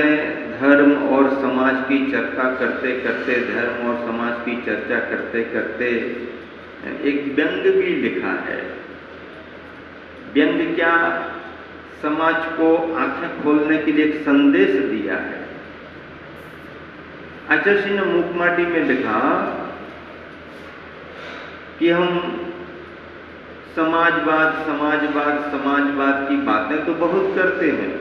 में धर्म और समाज की चर्चा करते करते, धर्म और समाज की चर्चा करते करते एक व्यंग भी लिखा है। व्यंग क्या, समाज को आंखें खोलने के लिए एक संदेश दिया है। आचार्य सिंह ने मूकमाटी में लिखा कि हम समाजवाद समाजवाद समाजवाद की बातें तो बहुत करते हैं,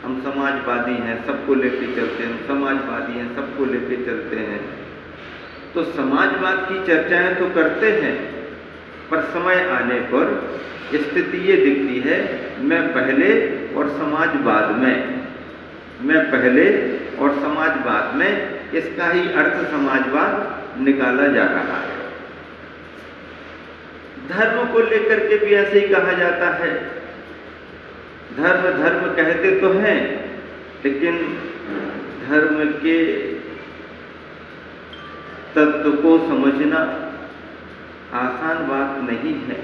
हम समाजवादी हैं, सबको लेके चलते हैं, समाजवादी हैं, सबको लेके चलते हैं। तो समाजवाद की चर्चाएं तो करते हैं, पर समय आने पर स्थिति ये दिखती है, मैं पहले और समाजवाद में, मैं पहले और समाजवाद में, इसका ही अर्थ समाजवाद निकाला जा रहा है। धर्म को लेकर के भी ऐसे ही कहा जाता है। धर्म धर्म कहते तो हैं, लेकिन धर्म के तत्व को समझना आसान बात नहीं है।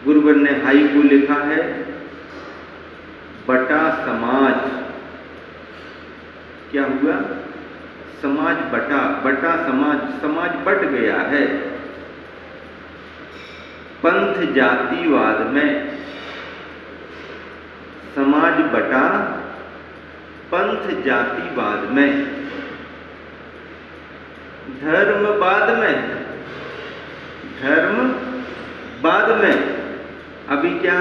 गुरुवर ने हाइकू लिखा है, बटा समाज। क्या हुआ? समाज बटा, बटा समाज, समाज बट गया है। पंथ जातिवाद में समाज बटा, पंथ जातिवाद में, धर्मवाद में, धर्मवाद में, अभी क्या?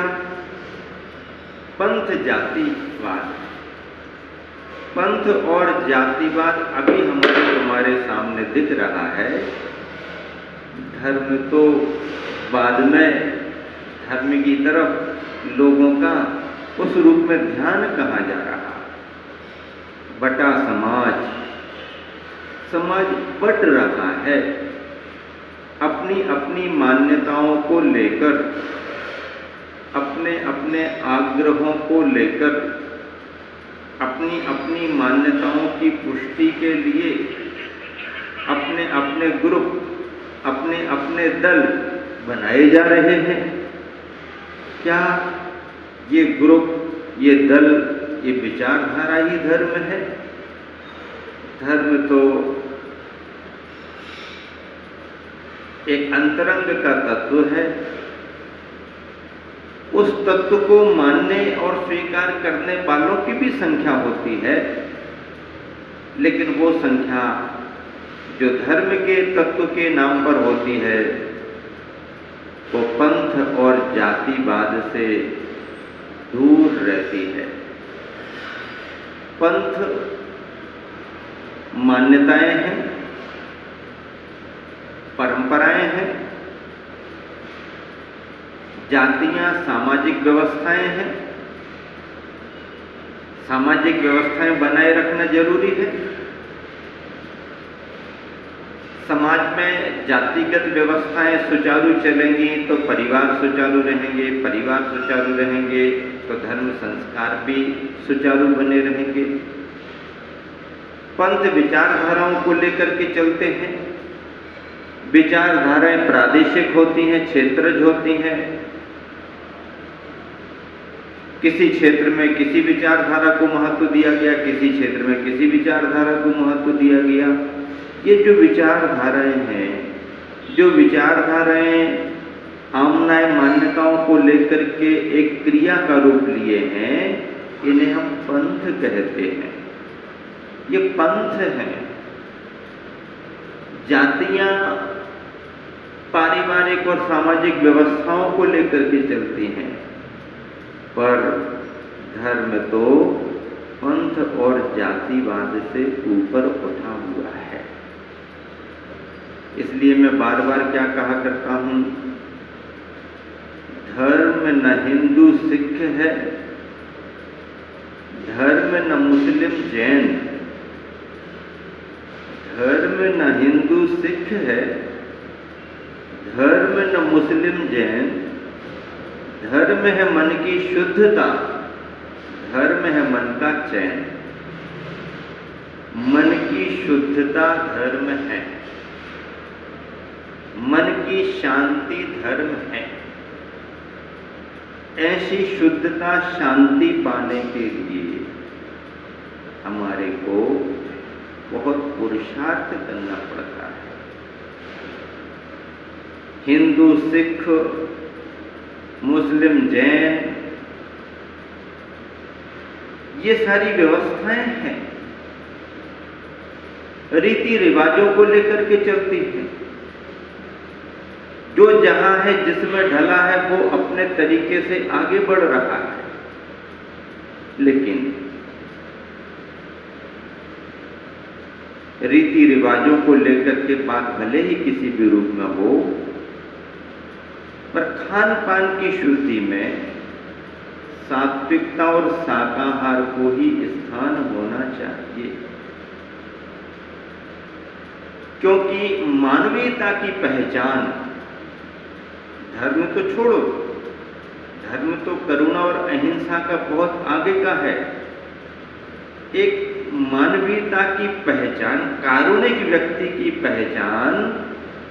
पंथ जातिवाद। पंथ और जातिवाद अभी हमारे सामने दिख रहा है। धर्म तो बाद में, धर्म की तरफ लोगों का उस रूप में ध्यान कहाँ जा रहा? बटा समाज, समाज बट रहा है। अपनी अपनी मान्यताओं को लेकर, अपने अपने आग्रहों को लेकर, अपनी अपनी मान्यताओं की पुष्टि के लिए अपने अपने ग्रुप, अपने अपने दल बनाए जा रहे हैं। क्या ये ग्रुप, ये दल, ये विचारधारा ही धर्म है? धर्म तो एक अंतरंग का तत्व है। उस तत्व को मानने और स्वीकार करने वालों की भी संख्या होती है, लेकिन वो संख्या जो धर्म के तत्व के नाम पर होती है, वो पंथ और जातिवाद से दूर रहती है। पंथ मान्यताएं हैं, परंपराएं हैं, जातियां सामाजिक व्यवस्थाएं हैं। सामाजिक व्यवस्थाएं बनाए रखना जरूरी है। समाज में जातिगत व्यवस्थाएं सुचारू चलेंगी तो परिवार सुचारू रहेंगे, परिवार सुचारू रहेंगे तो धर्म संस्कार भी सुचारू बने रहेंगे। पंथ विचारधाराओं को लेकर के चलते हैं। विचारधाराएं प्रादेशिक होती हैं, क्षेत्रज होती हैं। किसी क्षेत्र में किसी विचारधारा को महत्व दिया गया, किसी क्षेत्र में किसी विचारधारा को महत्व दिया गया। ये जो विचारधाराएं हैं, जो विचारधाराएं आमनाय मान्यताओं को लेकर के एक क्रिया का रूप लिए हैं, इन्हें हम पंथ कहते हैं। ये पंथ हैं। जातियां पारिवारिक और सामाजिक व्यवस्थाओं को लेकर के चलती हैं, पर धर्म तो पंथ और जातिवाद से ऊपर उठा हुआ है। इसलिए मैं बार बार क्या कहा करता हूं, धर्म न हिंदू सिख है, धर्म न मुस्लिम जैन। धर्म न हिंदू सिख है, धर्म न मुस्लिम जैन। धर्म है मन की शुद्धता, धर्म है मन का चैन। मन की शुद्धता धर्म है, मन की शांति धर्म है। ऐसी शुद्धता, शांति पाने के लिए हमारे को बहुत पुरुषार्थ करना पड़ता है। हिंदू, सिख, मुस्लिम, जैन, ये सारी व्यवस्थाएं हैं, रीति रिवाजों को लेकर के चलती हैं। जो जहां है, जिसमें ढला है, वो अपने तरीके से आगे बढ़ रहा है। लेकिन रीति रिवाजों को लेकर के बात भले ही किसी भी रूप में हो, पर खान पान की शुद्धि में सात्विकता और शाकाहार को ही स्थान होना चाहिए। क्योंकि मानवीयता की पहचान, धर्म तो छोड़ो, धर्म तो करुणा और अहिंसा का बहुत आगे का है। एक मानवीयता की पहचान, कारुणिक व्यक्ति की पहचान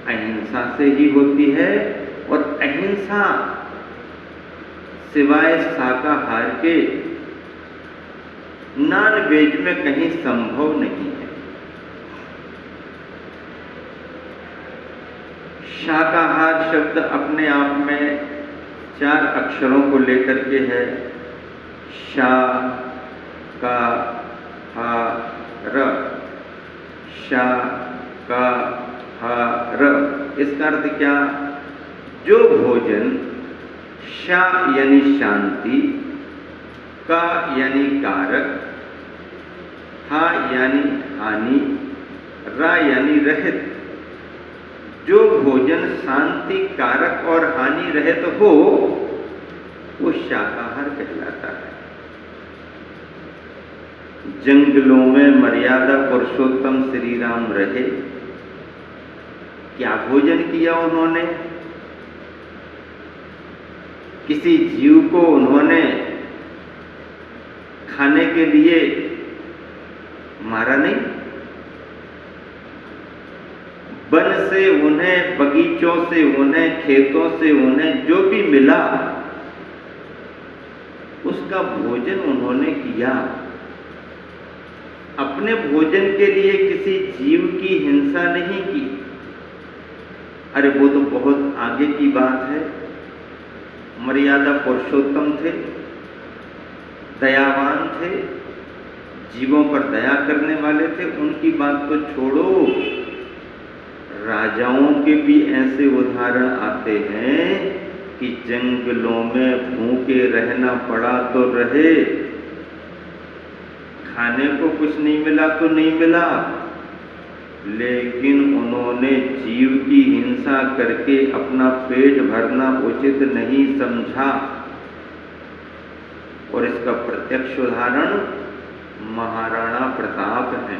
अहिंसा से ही होती है, और अहिंसा सिवाय शाकाहार के नॉन वेज में कहीं संभव नहीं है। शाकाहार शब्द अपने आप में 4 अक्षरों को लेकर के है। शा का हा र, शा का हा र। इसका अर्थ क्या? जो भोजन शा यानी शांति, का यानी कारक, हा यानी हानि, रा यानी रहित, जो भोजन शांति कारक और हानि रहित हो, वो शाकाहार कहलाता है। जंगलों में मर्यादा पुरुषोत्तम श्री राम रहे, क्या भोजन किया उन्होंने? किसी जीव को उन्होंने खाने के लिए मारा नहीं। वन से उन्हें, बगीचों से उन्हें, खेतों से उन्हें जो भी मिला, उसका भोजन उन्होंने किया। अपने भोजन के लिए किसी जीव की हिंसा नहीं की। अरे वो तो बहुत आगे की बात है। मर्यादा पुरुषोत्तम थे, दयावान थे, जीवों पर दया करने वाले थे, उनकी बात तो छोड़ो। राजाओं के भी ऐसे उदाहरण आते हैं कि जंगलों में भूखे रहना पड़ा तो रहे, खाने को कुछ नहीं मिला तो नहीं मिला, लेकिन उन्होंने जीव की हिंसा करके अपना पेट भरना उचित नहीं समझा। और इसका प्रत्यक्ष उदाहरण महाराणा प्रताप है।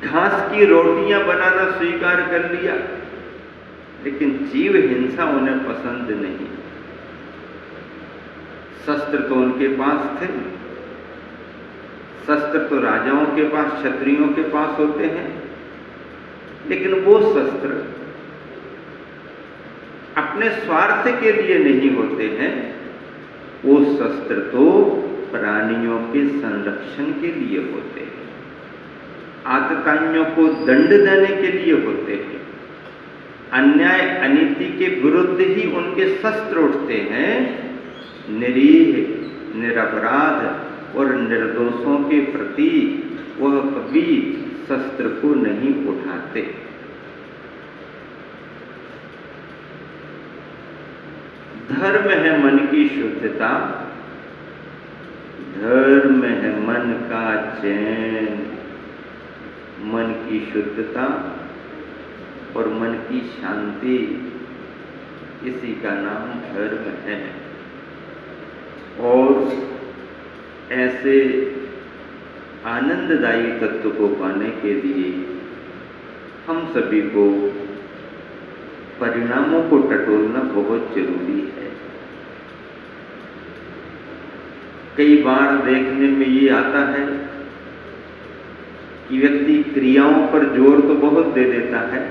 घास की रोटियां बनाना स्वीकार कर लिया, लेकिन जीव हिंसा उन्हें पसंद नहीं। शस्त्र तो उनके पास थे, शस्त्र तो राजाओं के पास, क्षत्रियों के पास होते हैं, लेकिन वो शस्त्र अपने स्वार्थ के लिए नहीं होते हैं। वो शस्त्र तो प्राणियों के संरक्षण के लिए होते हैं, आतताइयों को दंड देने के लिए होते हैं। अन्याय अनीति के विरुद्ध ही उनके शस्त्र उठते हैं। निरीह, निरपराध और निर्दोषों के प्रति वह कभी शस्त्र को नहीं उठाते। धर्म है मन की शुद्धता, धर्म है मन का चैन। मन की शुद्धता और मन की शांति, इसी का नाम धर्म है। और ऐसे आनंददायी तत्व को पाने के लिए हम सभी को परिणामों को टटोलना बहुत जरूरी है। कई बार देखने में ये आता है कि व्यक्ति क्रियाओं पर जोर तो बहुत दे देता है,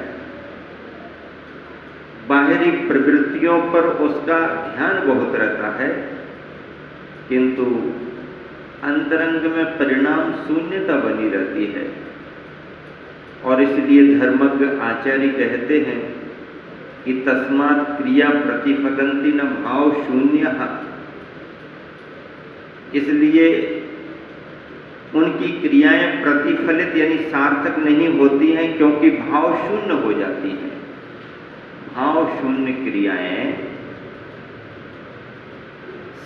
बाहरी प्रवृत्ति इंद्रियों पर उसका ध्यान बहुत रहता है, किंतु अंतरंग में परिणाम शून्यता बनी रहती है। और इसलिए धर्मज्ञ आचार्य कहते हैं कि तस्मात् क्रिया प्रतिफलन्ति न भाव शून्यः। इसलिए उनकी क्रियाएं प्रतिफलित यानी सार्थक नहीं होती हैं, क्योंकि भाव शून्य हो जाती हैं। भाव शून्य क्रियाएं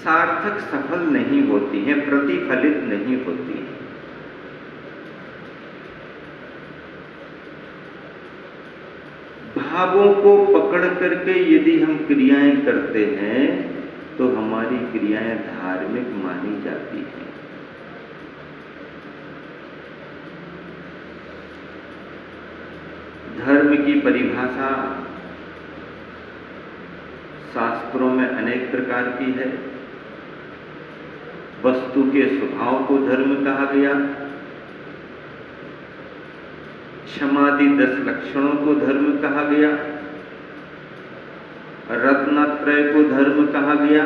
सार्थक सफल नहीं होती हैं, प्रतिफलित नहीं होती हैं। भावों को पकड़ करके यदि हम क्रियाएं करते हैं तो हमारी क्रियाएं धार्मिक मानी जाती हैं। धर्म की परिभाषा शास्त्रों में अनेक प्रकार की है। वस्तु के स्वभाव को धर्म कहा गया, क्षमादि 10 लक्षणों को धर्म कहा गया, रत्नत्रय को धर्म कहा गया,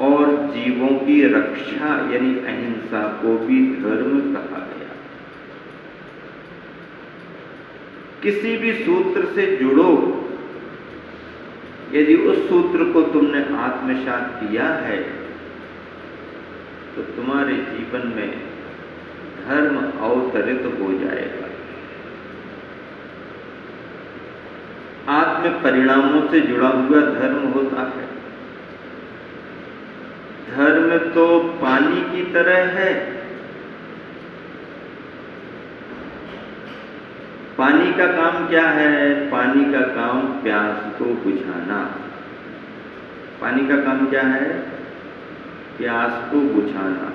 और जीवों की रक्षा यानी अहिंसा को भी धर्म कहा गया। किसी भी सूत्र से जुड़ो, यदि उस सूत्र को तुमने आत्मसात किया है तो तुम्हारे जीवन में धर्म अवतरित हो जाएगा। आत्म परिणामों से जुड़ा हुआ धर्म होता है। धर्म तो पानी की तरह है। पानी का काम क्या है? पानी का काम प्यास को बुझाना। पानी का काम क्या है? प्यास को बुझाना।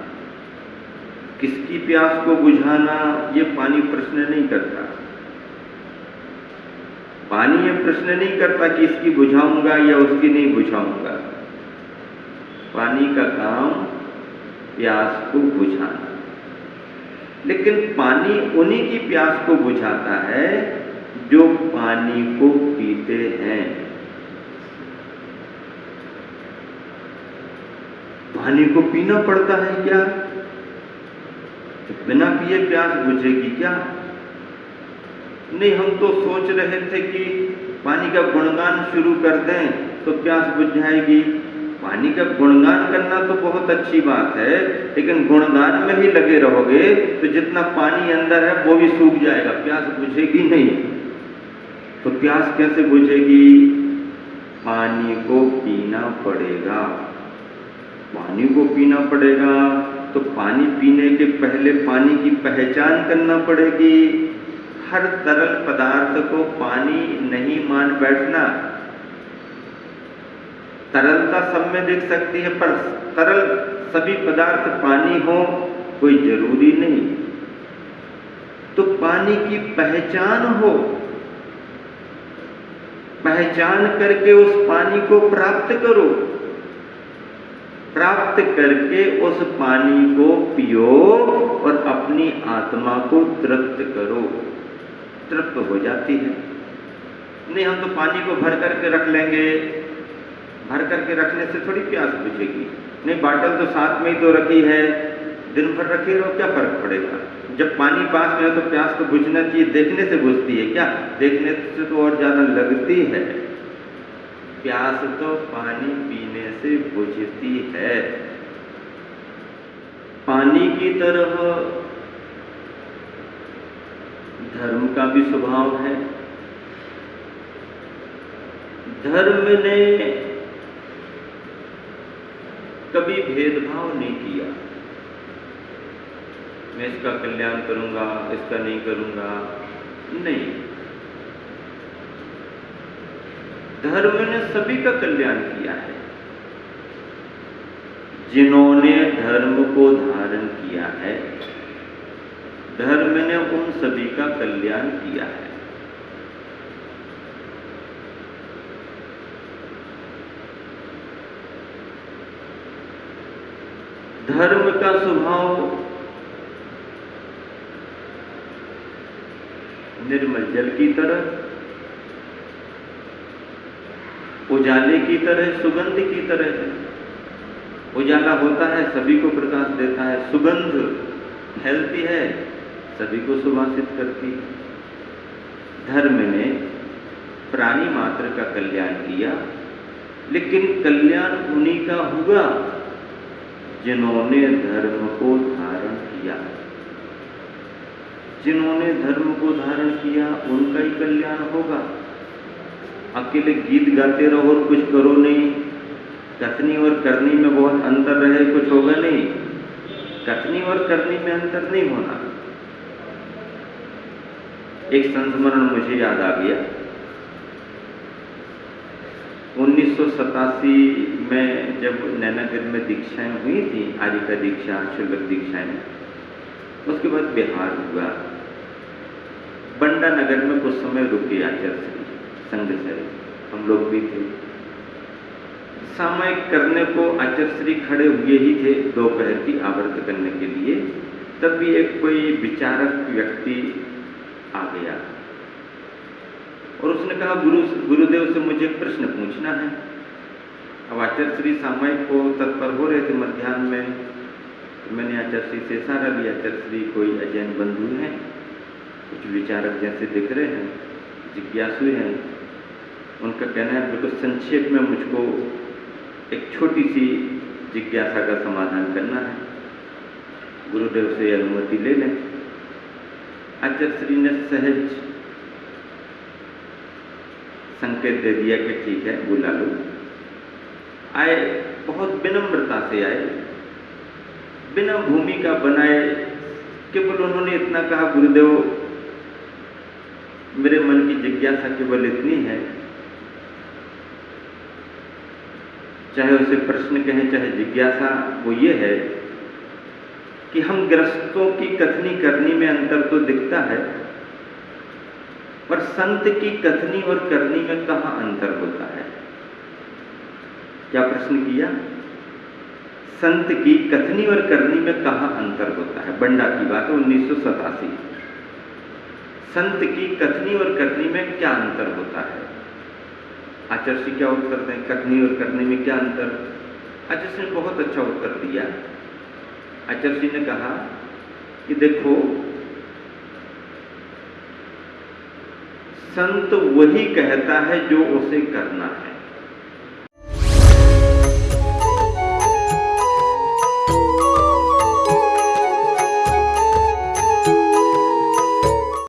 किसकी प्यास को बुझाना, ये पानी प्रश्न नहीं करता। पानी ये प्रश्न नहीं करता कि इसकी बुझाऊंगा या उसकी नहीं बुझाऊंगा। पानी का काम प्यास को बुझाना। लेकिन पानी उन्हीं की प्यास को बुझाता है जो पानी को पीते हैं। पानी को पीना पड़ता है क्या? तो बिना पिए प्यास बुझेगी क्या? नहीं, हम तो सोच रहे थे कि पानी का गुणगान शुरू कर दें तो प्यास बुझ जाएगी। पानी का गुणगान करना तो बहुत अच्छी बात है, लेकिन गुणगान में ही लगे रहोगे तो जितना पानी अंदर है वो भी सूख जाएगा, प्यास बुझेगी नहीं। तो प्यास कैसे बुझेगी? पानी को पीना पड़ेगा। पानी को पीना पड़ेगा तो पानी पीने के पहले पानी की पहचान करना पड़ेगी। हर तरल पदार्थ को पानी नहीं मान बैठना। तरलता सब में दिख सकती है, पर तरल सभी पदार्थ पानी हो कोई जरूरी नहीं। तो पानी की पहचान हो, पहचान करके उस पानी को प्राप्त करो। प्राप्त करके उस पानी को पियो और अपनी आत्मा को तृप्त करो। तृप्त हो जाती है। नहीं, हम तो पानी को भर करके रख लेंगे। भर करके रखने से थोड़ी प्यास बुझेगी। नहीं, बाटल तो साथ में ही तो रखी है, दिन भर रखे रहो, क्या फर्क पड़ेगा? जब पानी पास में है तो प्यास तो बुझना चाहिए। देखने से बुझती है क्या? देखने से तो और ज्यादा लगती है। प्यास तो पानी पीने से बुझती है। पानी की तरह धर्म का भी स्वभाव है। धर्म ने कभी भेदभाव नहीं किया। मैं इसका कल्याण करूंगा, इसका नहीं करूंगा, नहीं। धर्म ने सभी का कल्याण किया है। जिन्होंने धर्म को धारण किया है, धर्म ने उन सभी का कल्याण किया है। धर्म का स्वभाव निर्मल जल की तरह, उजाले की तरह, सुगंध की तरह है। उजाला होता है, सभी को प्रकाश देता है, सुगंध फैलती है, सभी को सुवासित करती है। धर्म ने प्राणी मात्र का कल्याण किया, लेकिन कल्याण उन्हीं का हुआ जिन्होंने धर्म को धारण किया। जिन्होंने धर्म को धारण किया उनका ही कल्याण होगा। अकेले गीत गाते रहो और कुछ करो नहीं, कथनी और करनी में बहुत अंतर रहे, कुछ होगा नहीं। कथनी और करनी में अंतर नहीं होना। एक संस्मरण मुझे याद आ गया। 1987 में जब नैनागढ़ में दीक्षाएं हुई थी, आर्य का दीक्षा, शुल्क दीक्षाएं, उसके बाद बिहार हुआ। बंडा नगर में कुछ समय रुके आचार्य श्री संघ से, हम लोग भी थे। सामयिक करने को आचार्य श्री खड़े हुए ही थे दोपहर की आवर्त करने के लिए, तब भी एक कोई विचारक व्यक्ति आ गया और उसने कहा, गुरुदेव से मुझे एक प्रश्न पूछना है। अब आचार्य श्री सामयिक को तत्पर हो रहे थे मध्याह्न में, तो मैंने आचार्य श्री से इशारा लिया, आचार्य श्री कोई अजैन बंधु हैं, कुछ विचारक जैसे दिख रहे हैं, जिज्ञासु हैं, उनका कहना है बिल्कुल संक्षेप में मुझको एक छोटी सी जिज्ञासा का समाधान करना है, गुरुदेव से अनुमति ले लें। आचार्य श्री ने सहज संकेत दे दिया कि ठीक है, बुला लो। आए, बहुत विनम्रता से आए, बिना भूमिका बनाए, केवल उन्होंने इतना कहा, गुरुदेव मेरे मन की जिज्ञासा केवल इतनी है, चाहे उसे प्रश्न कहें चाहे जिज्ञासा, वो ये है कि हम गृहस्थों की कथनी करनी में अंतर तो दिखता है, पर संत की कथनी और करनी में कहाँ अंतर होता है? क्या प्रश्न किया? संत की कथनी और करनी में कहाँ अंतर होता है? बंडा की बात है, 1987। संत की कथनी और करनी में क्या अंतर होता है? आचार्य जी क्या उत्तर दें? कथनी और करनी में क्या अंतर? आचार्य जी ने बहुत अच्छा उत्तर दिया। आचार्य जी ने कहा कि देखो, संत वही कहता है जो उसे करना है।